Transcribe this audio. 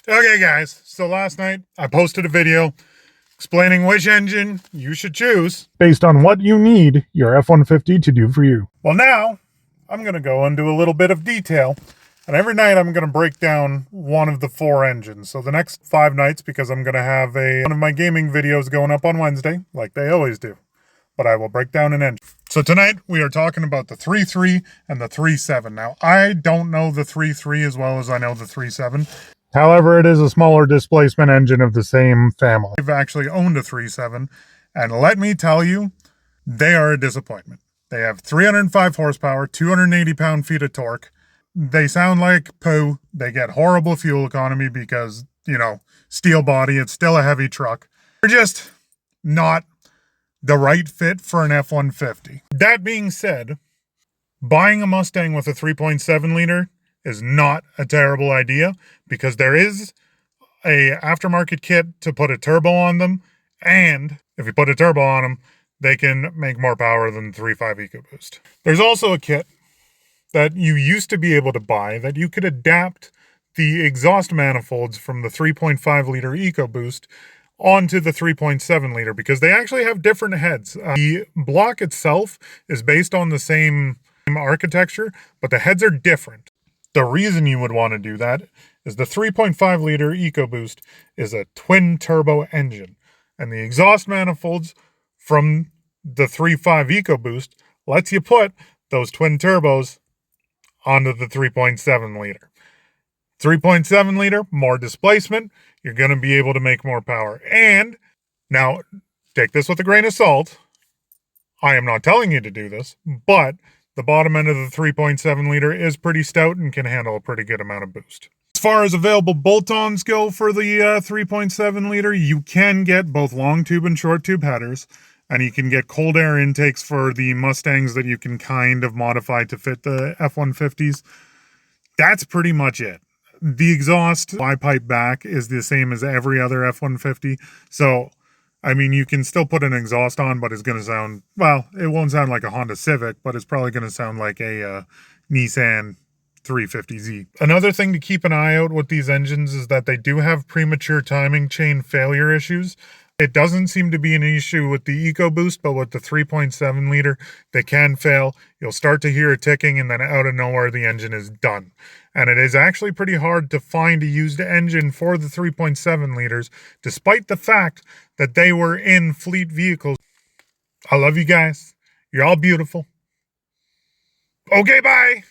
Okay guys, so last night I posted a video explaining which engine you should choose based on what you need your F-150 to do for you. Well, now I'm going to go into a little bit of detail, and every night I'm going to break down one of the four engines. So the next 5 nights, because I'm going to have one of my gaming videos going up on Wednesday, like they always do, but I will break down an engine. So tonight we are talking about the 3.3 and the 3.7. Now, I don't know the 3.3 as well as I know the 3.7. However, it is a smaller displacement engine of the same family. I've actually owned a 3.7, and let me tell you, they are a disappointment. They have 305 horsepower, 280 pound-feet of torque. They sound like poo. They get horrible fuel economy because, you know, steel body, it's still a heavy truck. They're just not the right fit for an F-150. That being said, buying a Mustang with a 3.7 liter is not a terrible idea, because there is a aftermarket kit to put a turbo on them, and if you put a turbo on them, they can make more power than 3.5 EcoBoost. There's also a kit that you used to be able to buy that you could adapt the exhaust manifolds from the 3.5 liter EcoBoost onto the 3.7 liter, because they actually have different heads. The block itself is based on the same architecture, but the heads are different. The reason you would want to do that is the 3.5 liter EcoBoost is a twin turbo engine, and the exhaust manifolds from the 3.5 EcoBoost lets you put those twin turbos onto the 3.7 liter. 3.7 liter, more displacement, you're going to be able to make more power. And now, take this with a grain of salt. I am not telling you to do this, but the bottom end of the 3.7 liter is pretty stout and can handle a pretty good amount of boost. As far as available bolt-ons go for the 3.7 liter, you can get both long tube and short tube headers, and you can get cold air intakes for the Mustangs that you can kind of modify to fit the F-150s. That's pretty much it. The exhaust Y-pipe back is the same as every other F-150, so I mean, you can still put an exhaust on, but it's going to sound, well, it won't sound like a Honda Civic, but it's probably going to sound like a Nissan 350Z. Another thing to keep an eye out with these engines is that they do have premature timing chain failure issues. It doesn't seem to be an issue with the EcoBoost, but with the 3.7 liter, they can fail. You'll start to hear a ticking, and then out of nowhere, the engine is done. And it is actually pretty hard to find a used engine for the 3.7 liters, despite the fact that they were in fleet vehicles. I love you guys. You're all beautiful. Okay, bye.